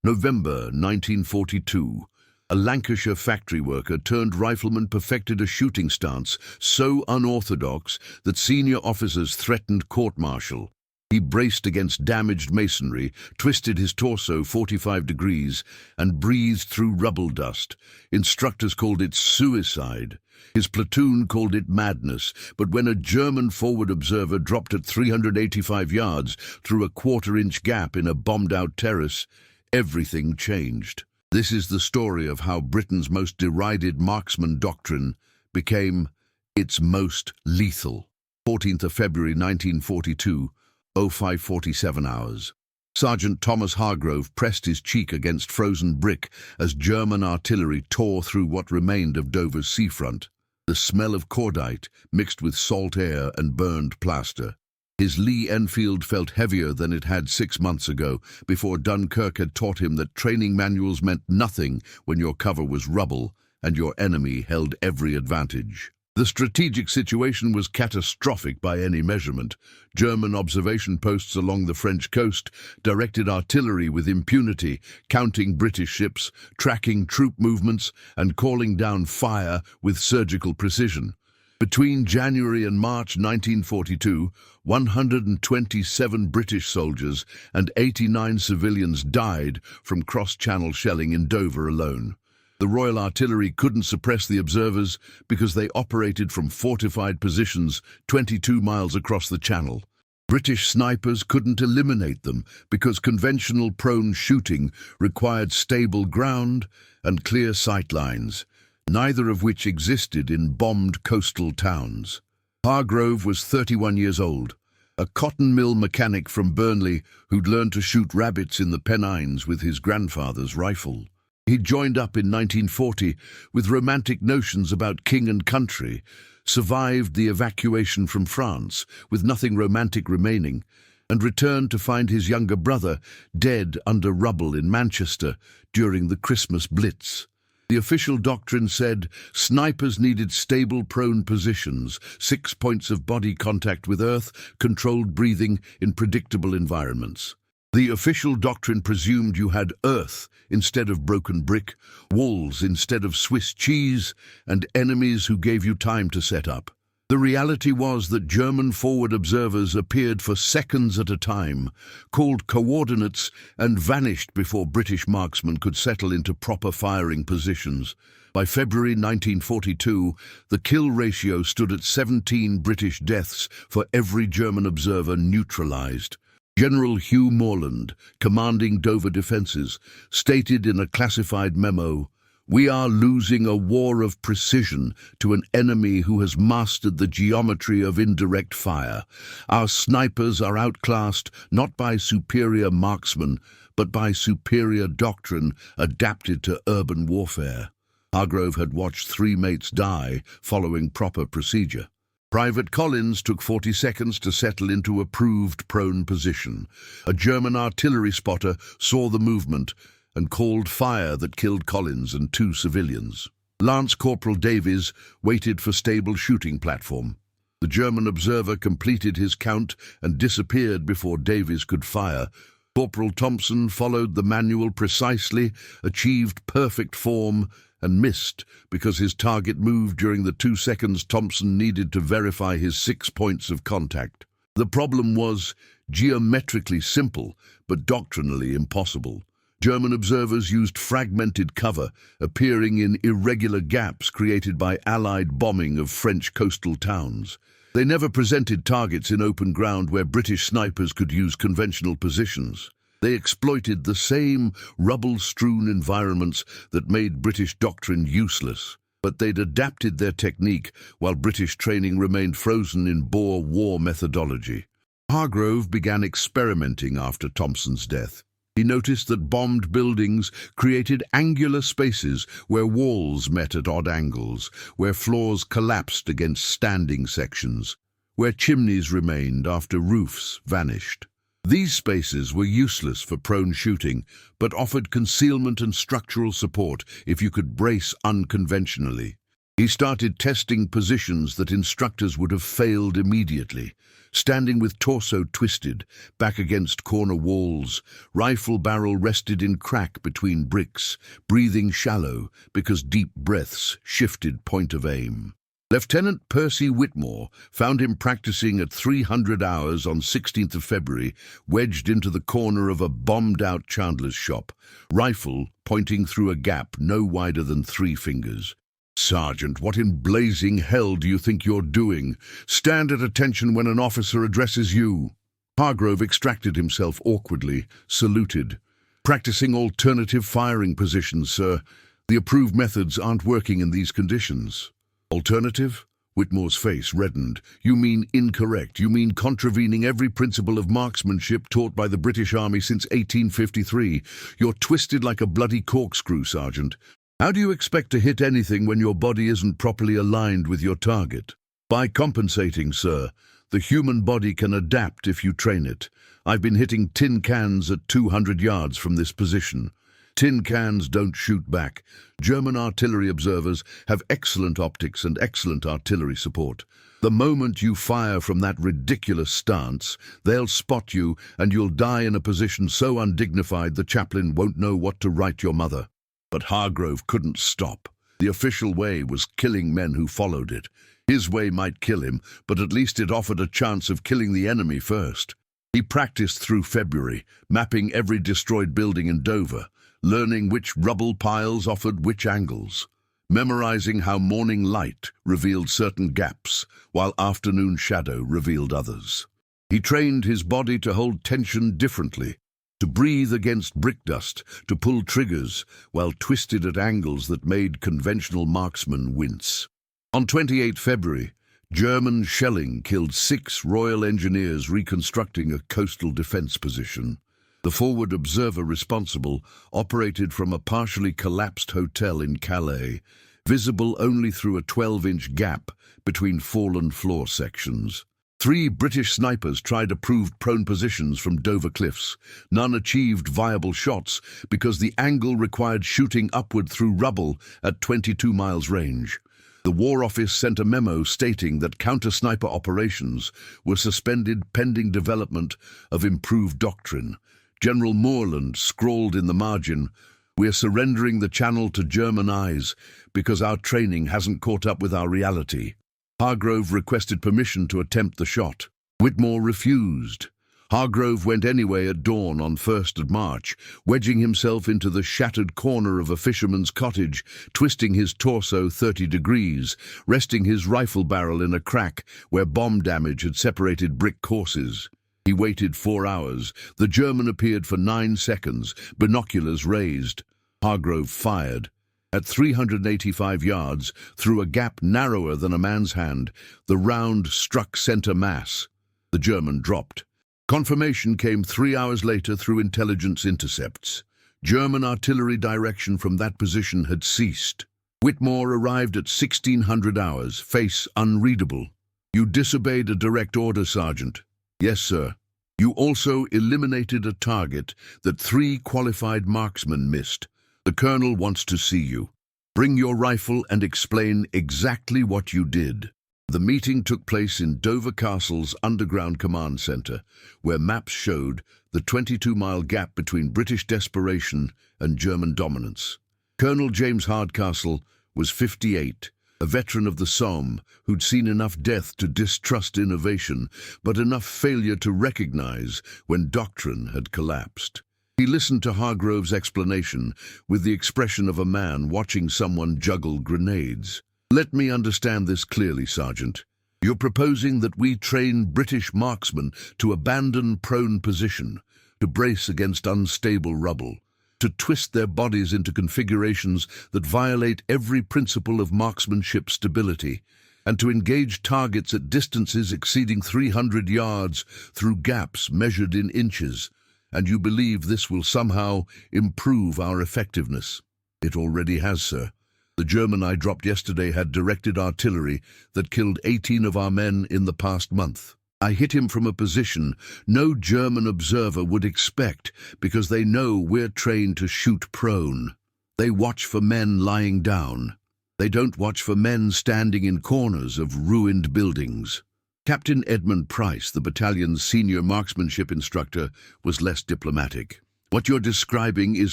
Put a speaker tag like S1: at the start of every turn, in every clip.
S1: November 1942. A Lancashire factory worker turned rifleman perfected a shooting stance so unorthodox that senior officers threatened court-martial. He braced against damaged masonry, twisted his torso 45 degrees, and breathed through rubble dust. Instructors called it suicide. His platoon called it madness, but when a German forward observer dropped at 385 yards through a quarter-inch gap in a bombed-out terrace, everything changed. This is the story of how Britain's most derided marksman doctrine became its most lethal. 14th of February 1942, 05:47 hours. Sergeant Thomas Hargrove pressed his cheek against frozen brick as German artillery tore through what remained of Dover's seafront. The smell of cordite mixed with salt air and burned plaster. His Lee Enfield felt heavier than it had 6 months ago, before Dunkirk had taught him that training manuals meant nothing when your cover was rubble and your enemy held every advantage. The strategic situation was catastrophic by any measurement. German observation posts along the French coast directed artillery with impunity, counting British ships, tracking troop movements, and calling down fire with surgical precision. Between January and March 1942, 127 British soldiers and 89 civilians died from cross-channel shelling in Dover alone. The Royal Artillery couldn't suppress the observers because they operated from fortified positions 22 miles across the channel. British snipers couldn't eliminate them because conventional prone shooting required stable ground and clear sight lines, neither of which existed in bombed coastal towns. Hargrove was 31 years old, a cotton mill mechanic from Burnley who'd learned to shoot rabbits in the Pennines with his grandfather's rifle. He joined up in 1940 with romantic notions about king and country, survived the evacuation from France with nothing romantic remaining, and returned to find his younger brother dead under rubble in Manchester during the Christmas Blitz. The official doctrine said snipers needed stable prone positions, 6 points of body contact with earth, controlled breathing in predictable environments. The official doctrine presumed you had earth instead of broken brick, walls instead of Swiss cheese, and enemies who gave you time to set up. The reality was that German forward observers appeared for seconds at a time, called coordinates, and vanished before British marksmen could settle into proper firing positions. By February 1942, the kill ratio stood at 17 British deaths for every German observer neutralized. General Hugh Morland, commanding Dover defences, stated in a classified memo, "We are losing a war of precision to an enemy who has mastered the geometry of indirect fire. Our snipers are outclassed not by superior marksmen, but by superior doctrine adapted to urban warfare." Hargrove had watched 3 mates die following proper procedure. Private Collins took 40 seconds to settle into approved prone position. A German artillery spotter saw the movement and called fire that killed Collins and 2 civilians. Lance Corporal Davies waited for stable shooting platform. The German observer completed his count and disappeared before Davies could fire. Corporal Thompson followed the manual precisely, achieved perfect form, and missed because his target moved during the 2 seconds Thompson needed to verify his 6 points of contact. The problem was geometrically simple, but doctrinally impossible. German observers used fragmented cover, appearing in irregular gaps created by Allied bombing of French coastal towns. They never presented targets in open ground where British snipers could use conventional positions. They exploited the same rubble-strewn environments that made British doctrine useless, but they'd adapted their technique while British training remained frozen in Boer War methodology. Hargrove began experimenting after Thompson's death. He noticed that bombed buildings created angular spaces where walls met at odd angles, where floors collapsed against standing sections, where chimneys remained after roofs vanished. These spaces were useless for prone shooting, but offered concealment and structural support if you could brace unconventionally. He started testing positions that instructors would have failed immediately, standing with torso twisted, back against corner walls, rifle barrel rested in crack between bricks, breathing shallow because deep breaths shifted point of aim. Lieutenant Percy Whitmore found him practicing at 300 hours on 16th of February, wedged into the corner of a bombed-out chandler's shop, rifle pointing through a gap no wider than 3 fingers. "Sergeant, what in blazing hell do you think you're doing? Stand at attention when an officer addresses you." Hargrove extracted himself awkwardly, saluted. "Practicing alternative firing positions, sir. The approved methods aren't working in these conditions." "Alternative?" Whitmore's face reddened. "You mean incorrect. You mean contravening every principle of marksmanship taught by the British Army since 1853. You're twisted like a bloody corkscrew, Sergeant. How do you expect to hit anything when your body isn't properly aligned with your target?" "By compensating, sir. The human body can adapt if you train it. I've been hitting tin cans at 200 yards from this position. Tin cans don't shoot back. German artillery observers have excellent optics and excellent artillery support. The moment you fire from that ridiculous stance, they'll spot you and you'll die in a position so undignified the chaplain won't know what to write your mother." But Hargrove couldn't stop. The official way was killing men who followed it. His way might kill him, but at least it offered a chance of killing the enemy first. He practiced through February, mapping every destroyed building in Dover, learning which rubble piles offered which angles, memorizing how morning light revealed certain gaps, while afternoon shadow revealed others. He trained his body to hold tension differently, to breathe against brick dust, to pull triggers, while twisted at angles that made conventional marksmen wince. On 28 February, German shelling killed 6 Royal Engineers reconstructing a coastal defense position. The forward observer responsible operated from a partially collapsed hotel in Calais, visible only through a 12-inch gap between fallen floor sections. 3 British snipers tried approved prone positions from Dover Cliffs. None achieved viable shots because the angle required shooting upward through rubble at 22 miles range. The War Office sent a memo stating that counter-sniper operations were suspended pending development of improved doctrine. General Moreland scrawled in the margin, "We're surrendering the channel to German eyes because our training hasn't caught up with our reality." Hargrove requested permission to attempt the shot. Whitmore refused. Hargrove went anyway at dawn on 1st of March, wedging himself into the shattered corner of a fisherman's cottage, twisting his torso 30 degrees, resting his rifle barrel in a crack where bomb damage had separated brick courses. He waited 4 hours. The German appeared for 9 seconds, binoculars raised. Hargrove fired. At 385 yards, through a gap narrower than a man's hand, the round struck center mass. The German dropped. Confirmation came 3 hours later through intelligence intercepts. German artillery direction from that position had ceased. Whitmore arrived at 1600 hours, face unreadable. "You disobeyed a direct order, Sergeant." "Yes, sir." "You also eliminated a target that 3 qualified marksmen missed. The colonel wants to see you. Bring your rifle and explain exactly what you did." The meeting took place in Dover Castle's underground command centre, where maps showed the 22-mile gap between British desperation and German dominance. Colonel James Hardcastle was 58, a veteran of the Somme who'd seen enough death to distrust innovation, but enough failure to recognize when doctrine had collapsed. He listened to Hargrove's explanation with the expression of a man watching someone juggle grenades. "Let me understand this clearly, Sergeant. You're proposing that we train British marksmen to abandon prone position, to brace against unstable rubble, to twist their bodies into configurations that violate every principle of marksmanship stability, and to engage targets at distances exceeding 300 yards through gaps measured in inches, and you believe this will somehow improve our effectiveness." "It already has, sir. The German I dropped yesterday had directed artillery that killed 18 of our men in the past month. I hit him from a position no German observer would expect because they know we're trained to shoot prone. They watch for men lying down." They don't watch for men standing in corners of ruined buildings. Captain Edmund Price, the battalion's senior marksmanship instructor, was less diplomatic. What you're describing is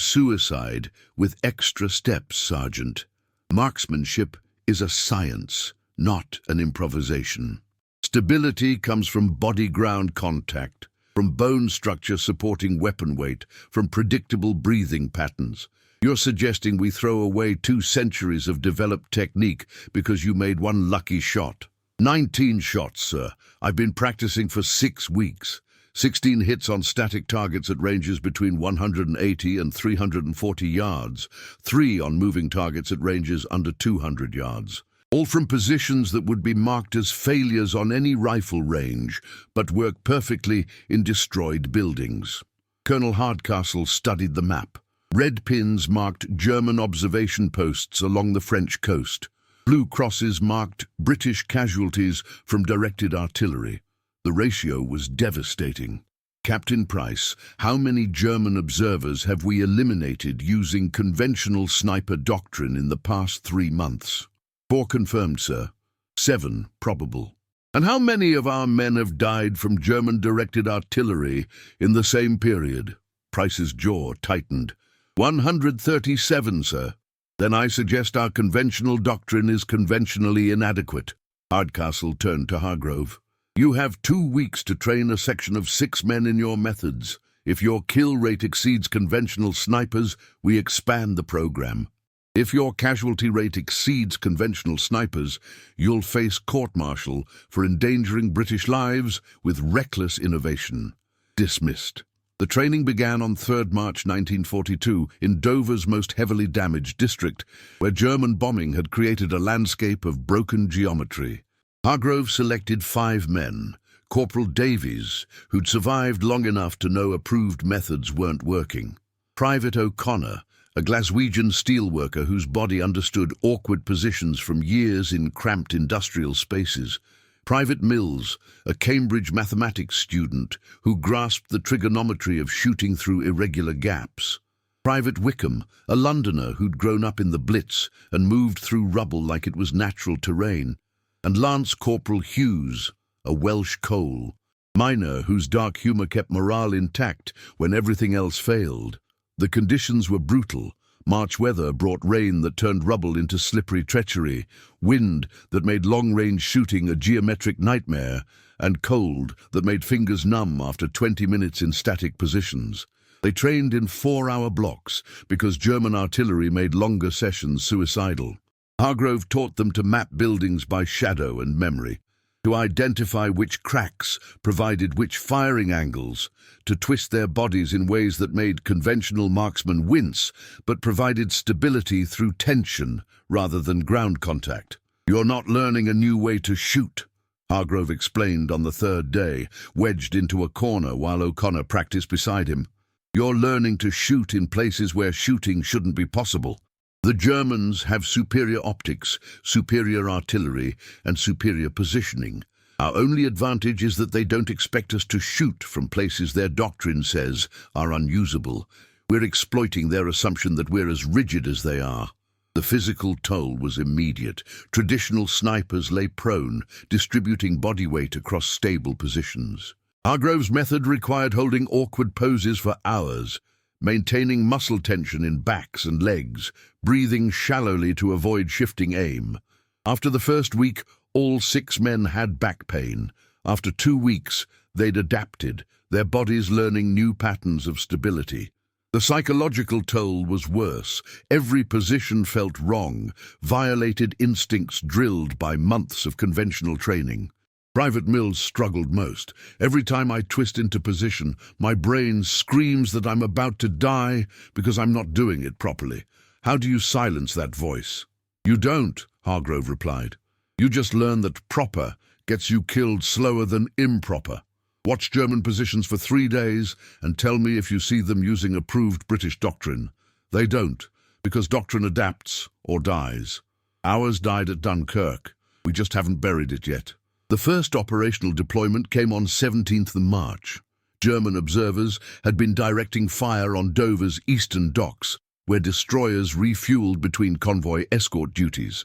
S1: suicide with extra steps, Sergeant. Marksmanship is a science, not an improvisation. Stability comes from body-ground contact, from bone structure supporting weapon weight, from predictable breathing patterns. You're suggesting we throw away 2 centuries of developed technique because you made one lucky shot. 19 shots, sir. I've been practicing for 6 weeks. 16 hits on static targets at ranges between 180 and 340 yards. 3 on moving targets at ranges under 200 yards. All from positions that would be marked as failures on any rifle range, but work perfectly in destroyed buildings. Colonel Hardcastle studied the map. Red pins marked German observation posts along the French coast. Blue crosses marked British casualties from directed artillery. The ratio was devastating. Captain Price, how many German observers have we eliminated using conventional sniper doctrine in the past 3 months? 4 confirmed, sir. 7 probable. And how many of our men have died from German-directed artillery in the same period? Price's jaw tightened. 137, sir. Then I suggest our conventional doctrine is conventionally inadequate. Hardcastle turned to Hargrove. You have 2 weeks to train a section of 6 men in your methods. If your kill rate exceeds conventional snipers, we expand the program. If your casualty rate exceeds conventional snipers, you'll face court-martial for endangering British lives with reckless innovation. Dismissed. The training began on 3rd March 1942 in Dover's most heavily damaged district, where German bombing had created a landscape of broken geometry. Hargrove selected 5 men. Corporal Davies, who'd survived long enough to know approved methods weren't working. Private O'Connor, a Glaswegian steelworker whose body understood awkward positions from years in cramped industrial spaces. Private Mills, a Cambridge mathematics student who grasped the trigonometry of shooting through irregular gaps. Private Wickham, a Londoner who'd grown up in the Blitz and moved through rubble like it was natural terrain. And Lance Corporal Hughes, a Welsh Cole, miner whose dark humour kept morale intact when everything else failed. The conditions were brutal. March weather brought rain that turned rubble into slippery treachery, wind that made long-range shooting a geometric nightmare, and cold that made fingers numb after 20 minutes in static positions. They trained in 4-hour blocks because German artillery made longer sessions suicidal. Hargrove taught them to map buildings by shadow and memory, to identify which cracks provided which firing angles, to twist their bodies in ways that made conventional marksmen wince, but provided stability through tension rather than ground contact. "You're not learning a new way to shoot," Hargrove explained on the 3rd day, wedged into a corner while O'Connor practiced beside him. "You're learning to shoot in places where shooting shouldn't be possible. The Germans have superior optics, superior artillery, and superior positioning. Our only advantage is that they don't expect us to shoot from places their doctrine says are unusable. We're exploiting their assumption that we're as rigid as they are." The physical toll was immediate. Traditional snipers lay prone, distributing body weight across stable positions. Hargrove's method required holding awkward poses for hours, maintaining muscle tension in backs and legs, breathing shallowly to avoid shifting aim. After the first week, all 6 men had back pain. After 2 weeks, they'd adapted, their bodies learning new patterns of stability. The psychological toll was worse. Every position felt wrong, violated instincts drilled by months of conventional training. Private Mills struggled most. "Every time I twist into position, my brain screams that I'm about to die because I'm not doing it properly. How do you silence that voice?" "You don't," Hargrove replied. "You just learn that proper gets you killed slower than improper. Watch German positions for 3 days and tell me if you see them using approved British doctrine. They don't, because doctrine adapts or dies. Ours died at Dunkirk. We just haven't buried it yet." The first operational deployment came on 17th March. German observers had been directing fire on Dover's eastern docks, where destroyers refueled between convoy escort duties.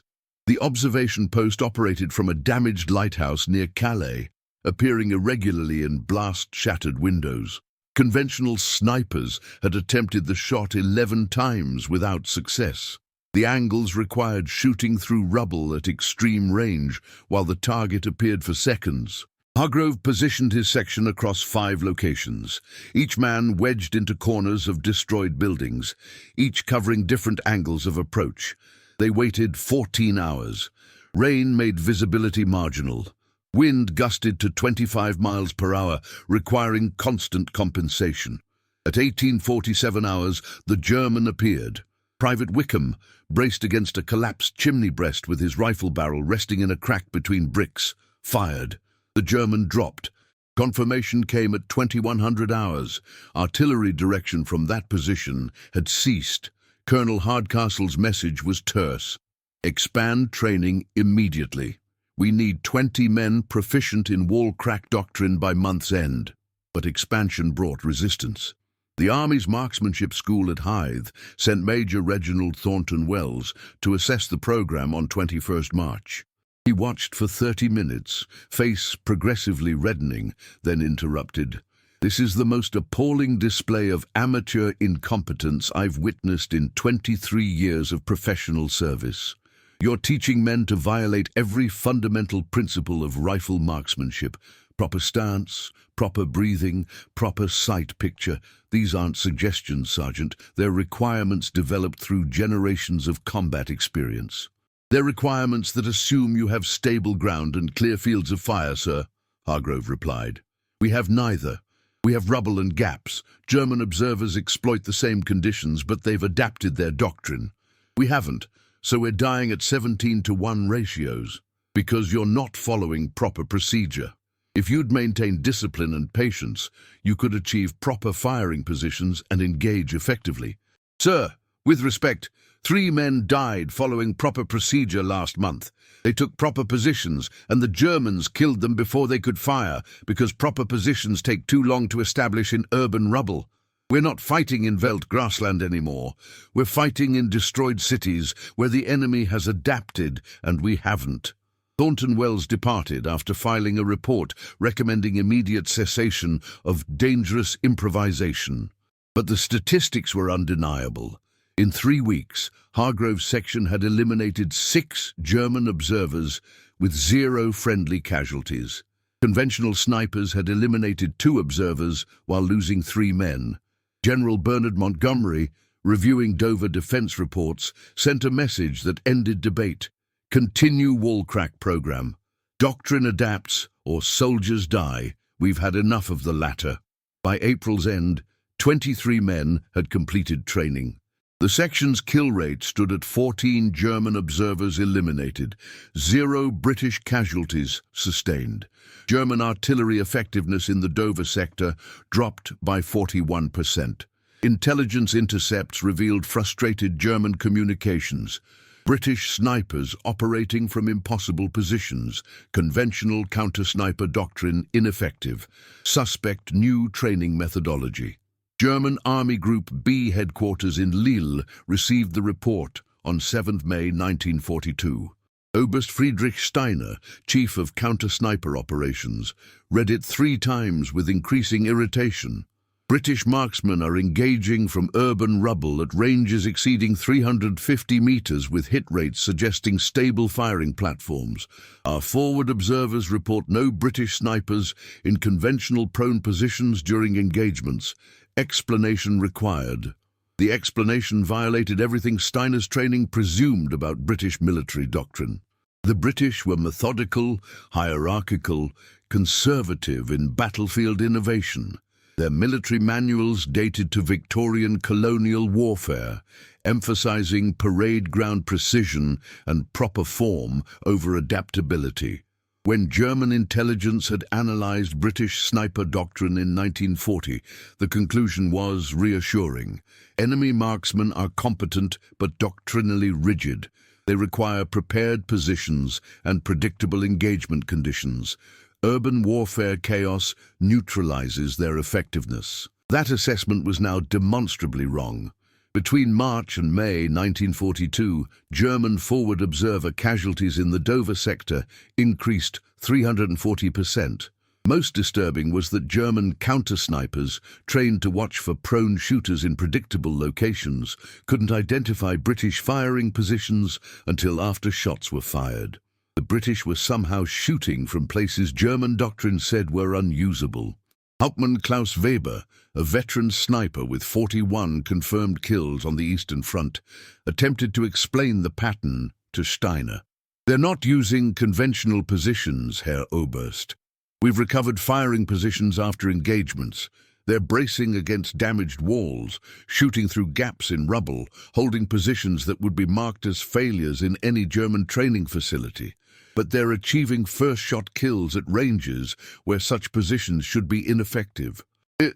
S1: The observation post operated from a damaged lighthouse near Calais, appearing irregularly in blast-shattered windows. Conventional snipers had attempted the shot 11 times without success. The angles required shooting through rubble at extreme range, while the target appeared for seconds. Hargrove positioned his section across 5 locations, each man wedged into corners of destroyed buildings, each covering different angles of approach. They waited 14 hours. Rain made visibility marginal. Wind gusted to 25 miles per hour, requiring constant compensation. At 1847 hours, the German appeared. Private Wickham braced against a collapsed chimney breast with his rifle barrel resting in a crack between bricks, fired. The German dropped. Confirmation came at 2100 hours. Artillery direction from that position had ceased. Colonel Hardcastle's message was terse. Expand training immediately. We need 20 men proficient in wall crack doctrine by month's end. But expansion brought resistance. The Army's marksmanship school at Hythe sent Major Reginald Thornton Wells to assess the program on 21st March. He watched for 30 minutes, face progressively reddening, then interrupted. "This is the most appalling display of amateur incompetence I've witnessed in 23 years of professional service. You're teaching men to violate every fundamental principle of rifle marksmanship. Proper stance, proper breathing, proper sight picture. These aren't suggestions, Sergeant. They're requirements developed through generations of combat experience." "They're requirements that assume you have stable ground and clear fields of fire, sir," Hargrove replied. "We have neither. We have rubble and gaps. German observers exploit the same conditions, but they've adapted their doctrine. We haven't, so we're dying at 17-to-1 ratios, because you're not following proper procedure. If you'd maintain discipline and patience, you could achieve proper firing positions and engage effectively. Sir, with respect, 3 men died following proper procedure last month. They took proper positions, and the Germans killed them before they could fire, because proper positions take too long to establish in urban rubble. We're not fighting in veldt grassland anymore. We're fighting in destroyed cities where the enemy has adapted and we haven't." Thornton Wells departed after filing a report recommending immediate cessation of dangerous improvisation. But the statistics were undeniable. In 3 weeks, Hargrove's section had eliminated 6 German observers with 0 friendly casualties. Conventional snipers had eliminated 2 observers while losing 3 men. General Bernard Montgomery, reviewing Dover defense reports, sent a message that ended debate. "Continue wall crack program. Doctrine adapts or soldiers die. We've had enough of the latter." By April's end, 23 men had completed training. The section's kill rate stood at 14 German observers eliminated, 0 British casualties sustained. German artillery effectiveness in the Dover sector dropped by 41%. Intelligence intercepts revealed frustrated German communications. British snipers operating from impossible positions. Conventional counter-sniper doctrine ineffective. Suspect new training methodology. German Army Group B headquarters in Lille received the report on 7 May 1942. Oberst Friedrich Steiner, chief of counter-sniper operations, read it 3 times with increasing irritation. British marksmen are engaging from urban rubble at ranges exceeding 350 meters with hit rates suggesting stable firing platforms. Our forward observers report no British snipers in conventional prone positions during engagements. Explanation required. The explanation violated everything Steiner's training presumed about British military doctrine. The British were methodical, hierarchical, conservative in battlefield innovation. Their military manuals dated to Victorian colonial warfare, emphasizing parade ground precision and proper form over adaptability. When German intelligence had analyzed British sniper doctrine in 1940, the conclusion was reassuring. Enemy marksmen are competent but doctrinally rigid. They require prepared positions and predictable engagement conditions. Urban warfare chaos neutralizes their effectiveness. That assessment was now demonstrably wrong. Between March and May 1942, German forward observer casualties in the Dover sector increased 340%. Most disturbing was that German counter-snipers, trained to watch for prone shooters in predictable locations, couldn't identify British firing positions until after shots were fired. The British were somehow shooting from places German doctrine said were unusable. Hauptmann Klaus Weber, a veteran sniper with 41 confirmed kills on the Eastern Front, attempted to explain the pattern to Steiner. "They're not using conventional positions, Herr Oberst. We've recovered firing positions after engagements. They're bracing against damaged walls, shooting through gaps in rubble, holding positions that would be marked as failures in any German training facility. But they're achieving first-shot kills at ranges where such positions should be ineffective.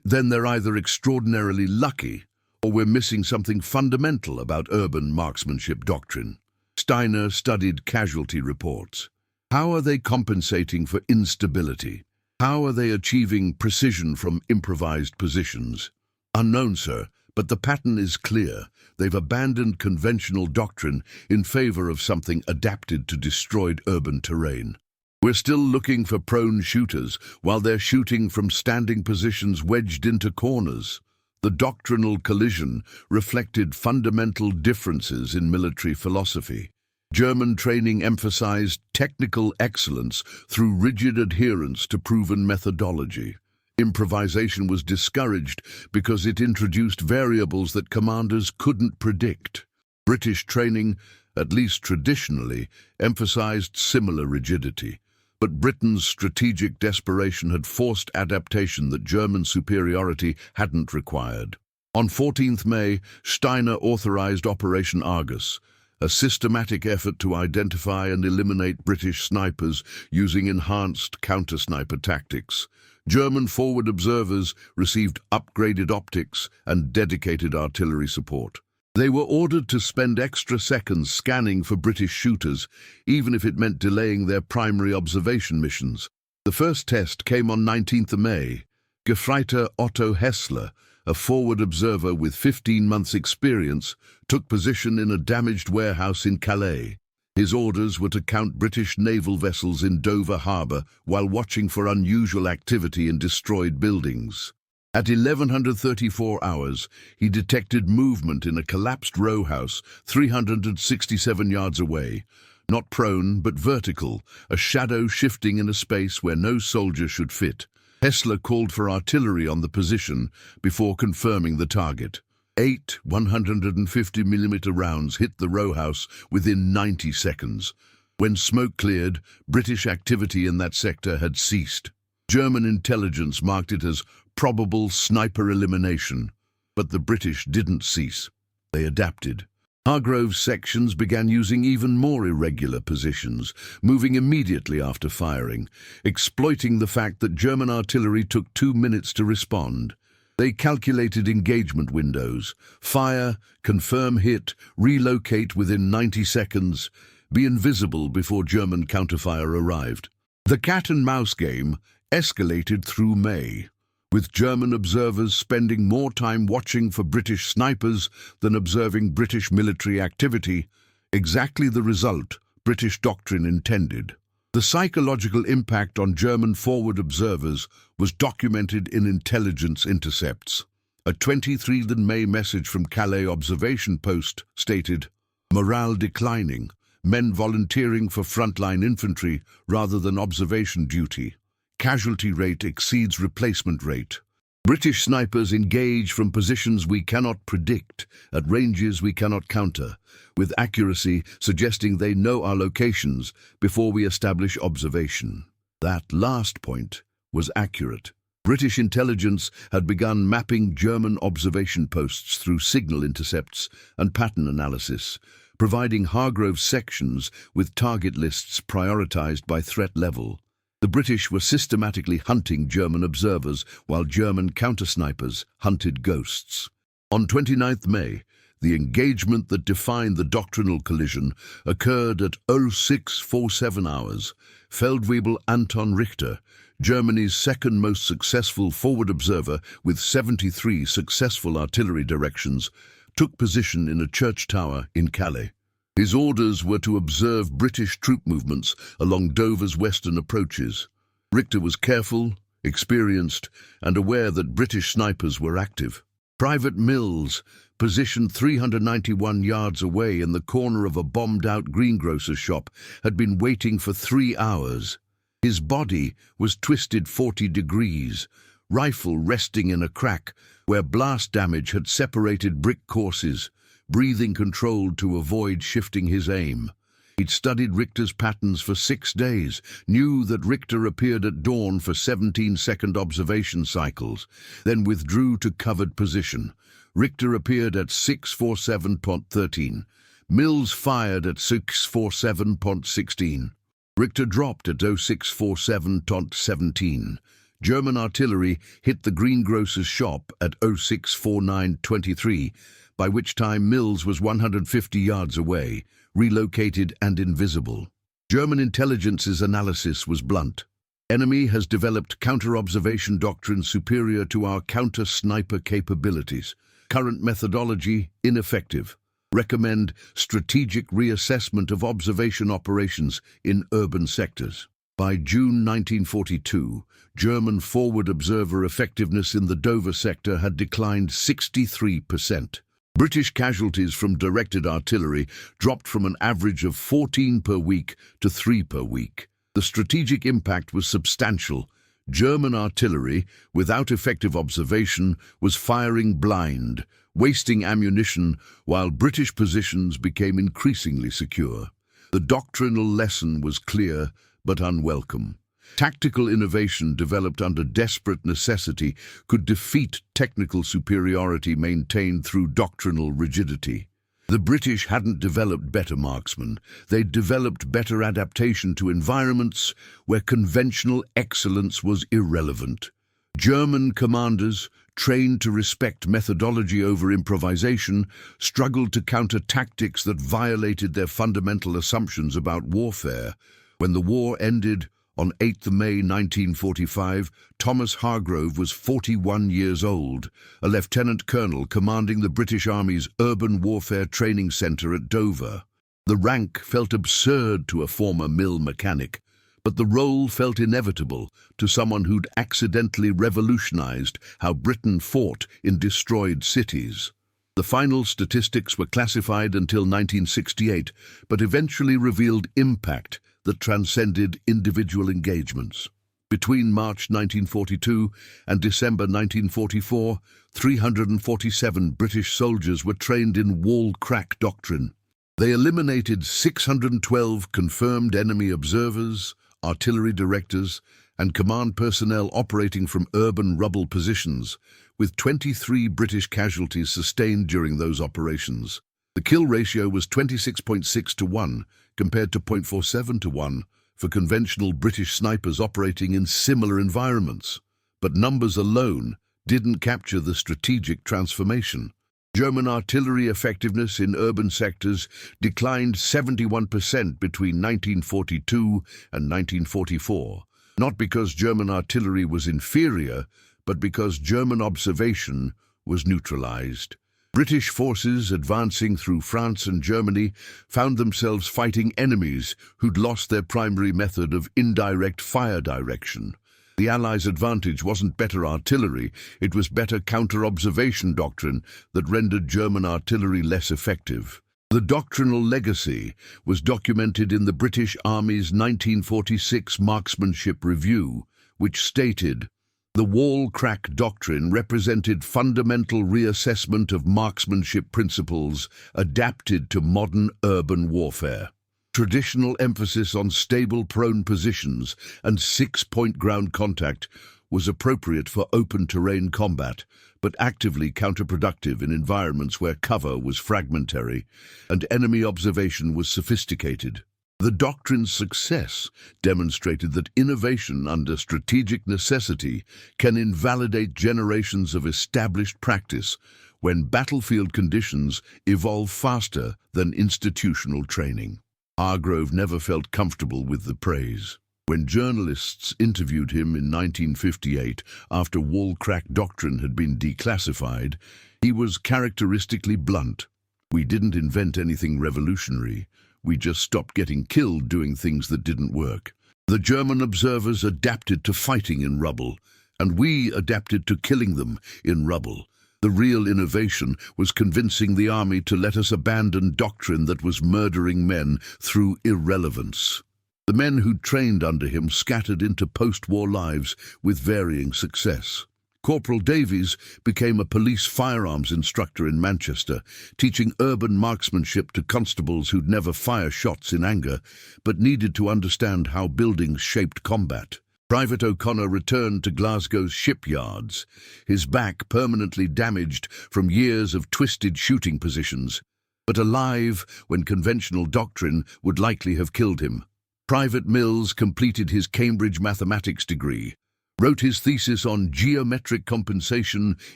S1: Then they're either extraordinarily lucky, or we're missing something fundamental about urban marksmanship doctrine." Steiner studied casualty reports. How are they compensating for instability? How are they achieving precision from improvised positions? Unknown, sir, but the pattern is clear. They've abandoned conventional doctrine in favor of something adapted to destroyed urban terrain. We're still looking for prone shooters while they're shooting from standing positions wedged into corners. The doctrinal collision reflected fundamental differences in military philosophy. German training emphasized technical excellence through rigid adherence to proven methodology. Improvisation was discouraged because it introduced variables that commanders couldn't predict. British training, at least traditionally, emphasized similar rigidity. But Britain's strategic desperation had forced adaptation that German superiority hadn't required. On 14th May, Steiner authorized Operation Argus, a systematic effort to identify and eliminate British snipers using enhanced counter-sniper tactics. German forward observers received upgraded optics and dedicated artillery support. They were ordered to spend extra seconds scanning for British shooters, even if it meant delaying their primary observation missions. The first test came on 19th May. Gefreiter Otto Hessler, a forward observer with 15 months' experience, took position in a damaged warehouse in Calais. His orders were to count British naval vessels in Dover Harbour while watching for unusual activity in destroyed buildings. At 1134 hours, he detected movement in a collapsed row house 367 yards away. Not prone, but vertical, a shadow shifting in a space where no soldier should fit. Hessler called for artillery on the position before confirming the target. 8 150mm rounds hit the row house within 90 seconds. When smoke cleared, British activity in that sector had ceased. German intelligence marked it as probable sniper elimination, but the British didn't cease. They adapted. Hargrove's sections began using even more irregular positions, moving immediately after firing, exploiting the fact that German artillery took 2 minutes to respond. They calculated engagement windows: fire, confirm hit, relocate within 90 seconds, be invisible before German counterfire arrived. The cat-and-mouse game escalated through May, with German observers spending more time watching for British snipers than observing British military activity, exactly the result British doctrine intended. The psychological impact on German forward observers was documented in intelligence intercepts. A 23rd May message from Calais observation post stated, "Morale declining, men volunteering for frontline infantry rather than observation duty. Casualty rate exceeds replacement rate. British snipers engage from positions we cannot predict, at ranges we cannot counter, with accuracy suggesting they know our locations before we establish observation." That last point was accurate. British intelligence had begun mapping German observation posts through signal intercepts and pattern analysis, providing Hargrove's sections with target lists prioritized by threat level. The British were systematically hunting German observers while German counter-snipers hunted ghosts. On 29th May, the engagement that defined the doctrinal collision occurred at 0647 hours. Feldwebel Anton Richter, Germany's second most successful forward observer with 73 successful artillery directions, took position in a church tower in Calais. His orders were to observe British troop movements along Dover's western approaches. Richter was careful, experienced, and aware that British snipers were active. Private Mills, positioned 391 yards away in the corner of a bombed-out greengrocer's shop, had been waiting for 3 hours. His body was twisted 40 degrees, rifle resting in a crack where blast damage had separated brick courses, breathing controlled to avoid shifting his aim. He'd studied Richter's patterns for 6 days, knew that Richter appeared at dawn for 17-second observation cycles, then withdrew to covered position. Richter appeared at 647.13. Mills fired at 647.16. Richter dropped at 0647.17. German artillery hit the greengrocer's shop at 0649.23, by which time Mills was 150 yards away, relocated and invisible. German intelligence's analysis was blunt. Enemy has developed counter-observation doctrine superior to our counter-sniper capabilities. Current methodology ineffective. Recommend strategic reassessment of observation operations in urban sectors. By June 1942, German forward observer effectiveness in the Dover sector had declined 63%. British casualties from directed artillery dropped from an average of 14 per week to 3 per week. The strategic impact was substantial. German artillery, without effective observation, was firing blind, wasting ammunition, while British positions became increasingly secure. The doctrinal lesson was clear but unwelcome. Tactical innovation developed under desperate necessity could defeat technical superiority maintained through doctrinal rigidity. The British hadn't developed better marksmen, they'd developed better adaptation to environments where conventional excellence was irrelevant. German commanders, trained to respect methodology over improvisation, struggled to counter tactics that violated their fundamental assumptions about warfare. When the war ended, on 8 May 1945, Thomas Hargrove was 41 years old, a lieutenant colonel commanding the British Army's Urban Warfare Training Centre at Dover. The rank felt absurd to a former mill mechanic, but the role felt inevitable to someone who'd accidentally revolutionized how Britain fought in destroyed cities. The final statistics were classified until 1968, but eventually revealed impact that transcended individual engagements. Between March 1942 and December 1944, 347 British soldiers were trained in wall crack doctrine. They eliminated 612 confirmed enemy observers, artillery directors, and command personnel operating from urban rubble positions, with 23 British casualties sustained during those operations. The kill ratio was 26.6 to 1, compared to 0.47 to 1 for conventional British snipers operating in similar environments. But numbers alone didn't capture the strategic transformation. German artillery effectiveness in urban sectors declined 71% between 1942 and 1944, not because German artillery was inferior, but because German observation was neutralized. British forces advancing through France and Germany found themselves fighting enemies who'd lost their primary method of indirect fire direction. The Allies' advantage wasn't better artillery, it was better counter-observation doctrine that rendered German artillery less effective. The doctrinal legacy was documented in the British Army's 1946 Marksmanship Review, which stated, "The wall crack doctrine represented fundamental reassessment of marksmanship principles adapted to modern urban warfare. Traditional emphasis on stable prone positions and six-point ground contact was appropriate for open terrain combat, but actively counterproductive in environments where cover was fragmentary and enemy observation was sophisticated." The doctrine's success demonstrated that innovation under strategic necessity can invalidate generations of established practice when battlefield conditions evolve faster than institutional training. Hargrove never felt comfortable with the praise. When journalists interviewed him in 1958 after Wall-Crack Doctrine had been declassified, he was characteristically blunt. "We didn't invent anything revolutionary. We just stopped getting killed doing things that didn't work. The German observers adapted to fighting in rubble, and we adapted to killing them in rubble. The real innovation was convincing the army to let us abandon doctrine that was murdering men through irrelevance." The men who trained under him scattered into post-war lives with varying success. Corporal Davies became a police firearms instructor in Manchester, teaching urban marksmanship to constables who'd never fire shots in anger, but needed to understand how buildings shaped combat. Private O'Connor returned to Glasgow's shipyards, his back permanently damaged from years of twisted shooting positions, but alive when conventional doctrine would likely have killed him. Private Mills completed his Cambridge mathematics degree, wrote his thesis on geometric compensation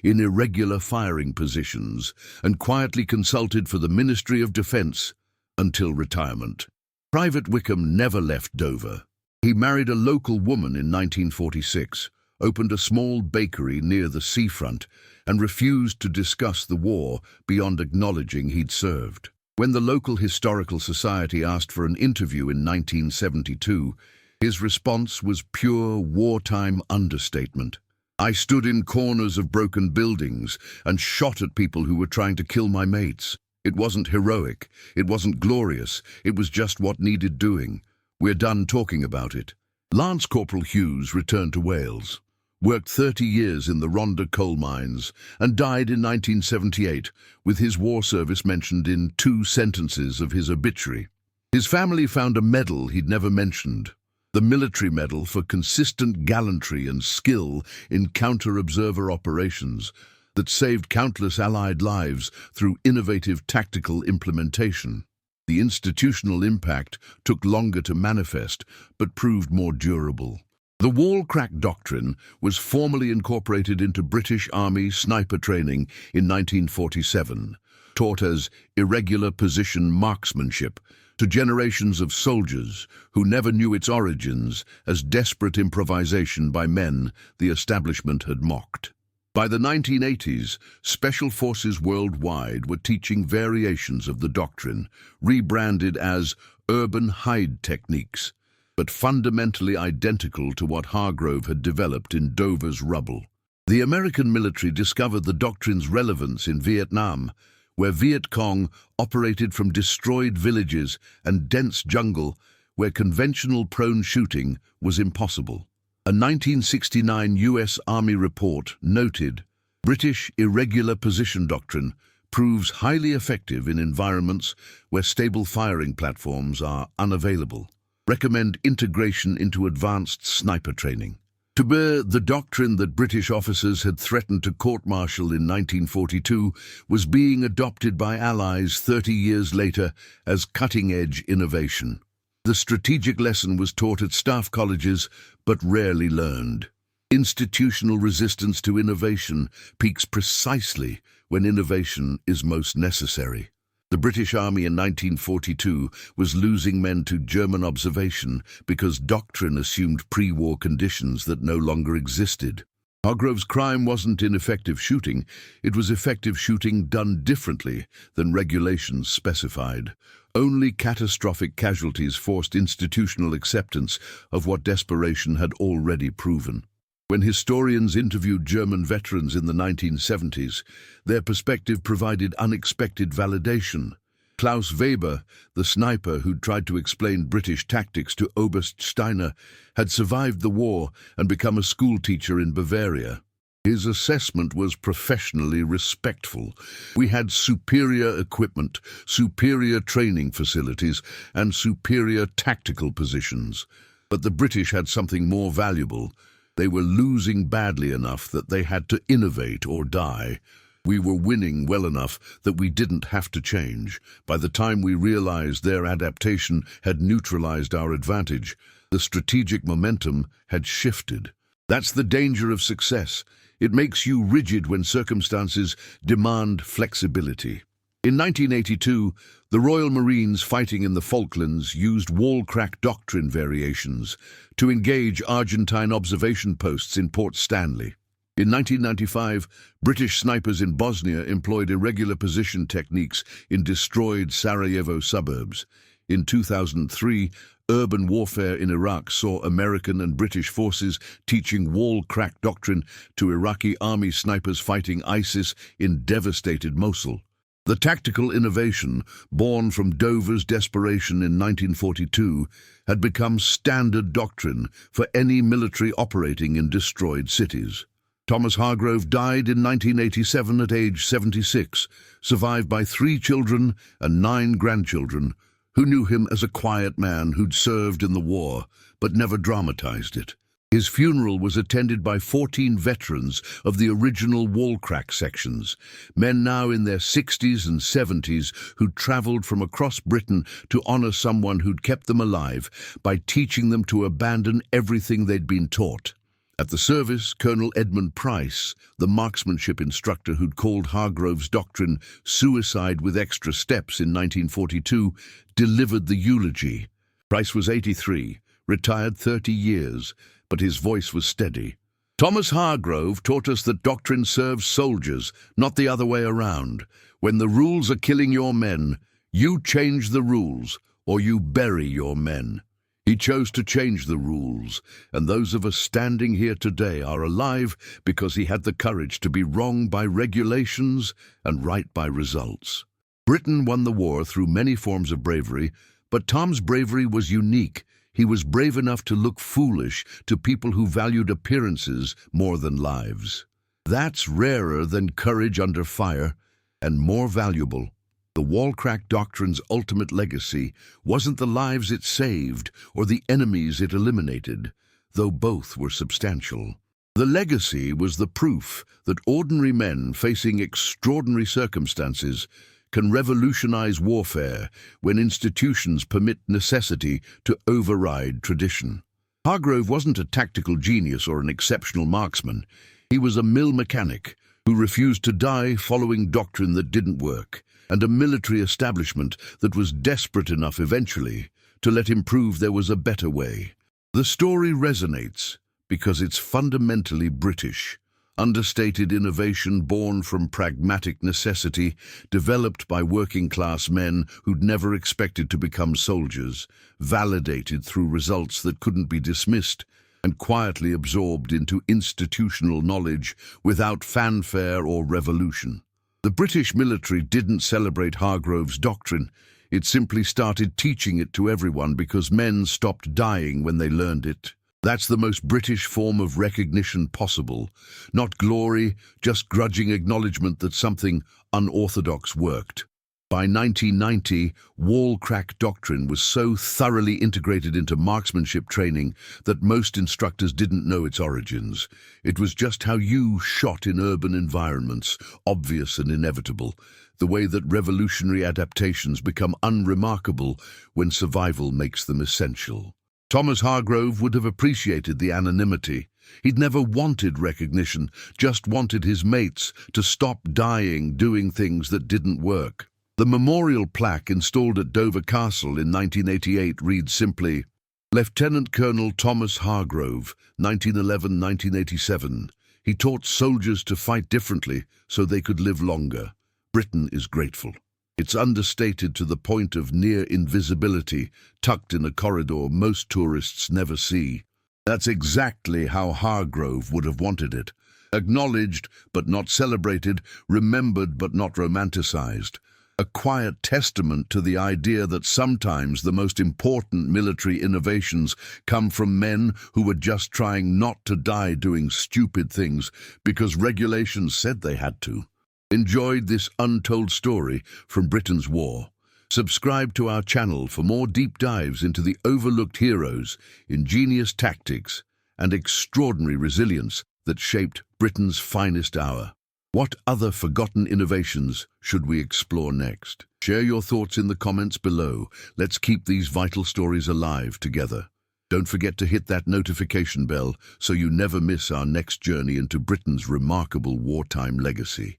S1: in irregular firing positions, and quietly consulted for the Ministry of Defence until retirement. Private Wickham never left Dover. He married a local woman in 1946, opened a small bakery near the seafront, and refused to discuss the war beyond acknowledging he'd served. When the local historical society asked for an interview in 1972, his response was pure wartime understatement. "I stood in corners of broken buildings and shot at people who were trying to kill my mates. It wasn't heroic, it wasn't glorious, it was just what needed doing. We're done talking about it." Lance Corporal Hughes returned to Wales, worked 30 years in the Rhondda coal mines, and died in 1978, with his war service mentioned in 2 sentences of his obituary. His family found a medal he'd never mentioned, the Military Medal for consistent gallantry and skill in counter-observer operations that saved countless Allied lives through innovative tactical implementation. The institutional impact took longer to manifest, but proved more durable. The Wall-Crack Doctrine was formally incorporated into British Army sniper training in 1947, taught as irregular position marksmanship to generations of soldiers who never knew its origins as desperate improvisation by men the establishment had mocked. By the 1980s, special forces worldwide were teaching variations of the doctrine, rebranded as urban hide techniques, but fundamentally identical to what Hargrove had developed in Dover's rubble. The American military discovered the doctrine's relevance in Vietnam, where Viet Cong operated from destroyed villages and dense jungle where conventional prone shooting was impossible. A 1969 U.S. Army report noted, "British irregular position doctrine proves highly effective in environments where stable firing platforms are unavailable. Recommend integration into advanced sniper training." To bear the doctrine that British officers had threatened to court-martial in 1942 was being adopted by Allies 30 years later as cutting-edge innovation. The strategic lesson was taught at staff colleges, but rarely learned. Institutional resistance to innovation peaks precisely when innovation is most necessary. The British Army in 1942 was losing men to German observation because doctrine assumed pre-war conditions that no longer existed. Hargrove's crime wasn't ineffective shooting, it was effective shooting done differently than regulations specified. Only catastrophic casualties forced institutional acceptance of what desperation had already proven. When historians interviewed German veterans in the 1970s, their perspective provided unexpected validation. Klaus Weber, the sniper who'd tried to explain British tactics to Oberst Steiner, had survived the war and become a schoolteacher in Bavaria. His assessment was professionally respectful. "We had superior equipment, superior training facilities, and superior tactical positions. But the British had something more valuable. They were losing badly enough that they had to innovate or die. We were winning well enough that we didn't have to change. By the time we realized their adaptation had neutralized our advantage, the strategic momentum had shifted." That's the danger of success. It makes you rigid when circumstances demand flexibility. In 1982, the Royal Marines fighting in the Falklands used wall-crack doctrine variations to engage Argentine observation posts in Port Stanley. In 1995, British snipers in Bosnia employed irregular position techniques in destroyed Sarajevo suburbs. In 2003, urban warfare in Iraq saw American and British forces teaching wall-crack doctrine to Iraqi army snipers fighting ISIS in devastated Mosul. The tactical innovation, born from Dover's desperation in 1942, had become standard doctrine for any military operating in destroyed cities. Thomas Hargrove died in 1987 at age 76, survived by 3 children and 9 grandchildren, who knew him as a quiet man who'd served in the war, but never dramatized it. His funeral was attended by 14 veterans of the original wall-crack sections, men now in their 60s and 70s who'd traveled from across Britain to honor someone who'd kept them alive by teaching them to abandon everything they'd been taught. At the service, Colonel Edmund Price, the marksmanship instructor who'd called Hargrove's doctrine suicide with extra steps in 1942, delivered the eulogy. Price was 83, retired 30 years, but his voice was steady. Thomas Hargrove taught us that doctrine serves soldiers, not the other way around. When the rules are killing your men, you change the rules, or you bury your men. He chose to change the rules, and those of us standing here today are alive because he had the courage to be wrong by regulations and right by results. Britain won the war through many forms of bravery, but Tom's bravery was unique. He was brave enough to look foolish to people who valued appearances more than lives. That's rarer than courage under fire, and more valuable. The wall-crack doctrine's ultimate legacy wasn't the lives it saved or the enemies it eliminated, though both were substantial. The legacy was the proof that ordinary men facing extraordinary circumstances can revolutionize warfare when institutions permit necessity to override tradition. Hargrove wasn't a tactical genius or an exceptional marksman. He was a mill mechanic who refused to die following doctrine that didn't work, and a military establishment that was desperate enough eventually to let him prove there was a better way. The story resonates because it's fundamentally British. Understated innovation born from pragmatic necessity, developed by working-class men who'd never expected to become soldiers, validated through results that couldn't be dismissed, and quietly absorbed into institutional knowledge without fanfare or revolution. The British military didn't celebrate Hargrove's doctrine. It simply started teaching it to everyone because men stopped dying when they learned it. That's the most British form of recognition possible. Not glory, just grudging acknowledgement that something unorthodox worked. By 1990, wall-crack doctrine was so thoroughly integrated into marksmanship training that most instructors didn't know its origins. It was just how you shot in urban environments, obvious and inevitable, the way that revolutionary adaptations become unremarkable when survival makes them essential. Thomas Hargrove would have appreciated the anonymity. He'd never wanted recognition, just wanted his mates to stop dying doing things that didn't work. The memorial plaque installed at Dover Castle in 1988 reads simply, Lieutenant Colonel Thomas Hargrove, 1911-1987. He taught soldiers to fight differently so they could live longer. Britain is grateful. It's understated to the point of near invisibility, tucked in a corridor most tourists never see. That's exactly how Hargrove would have wanted it. Acknowledged but not celebrated, remembered but not romanticized. A quiet testament to the idea that sometimes the most important military innovations come from men who were just trying not to die doing stupid things because regulations said they had to. Enjoyed this untold story from Britain's war? Subscribe to our channel for more deep dives into the overlooked heroes, ingenious tactics, and extraordinary resilience that shaped Britain's finest hour. What other forgotten innovations should we explore next? Share your thoughts in the comments below. Let's keep these vital stories alive together. Don't forget to hit that notification bell so you never miss our next journey into Britain's remarkable wartime legacy.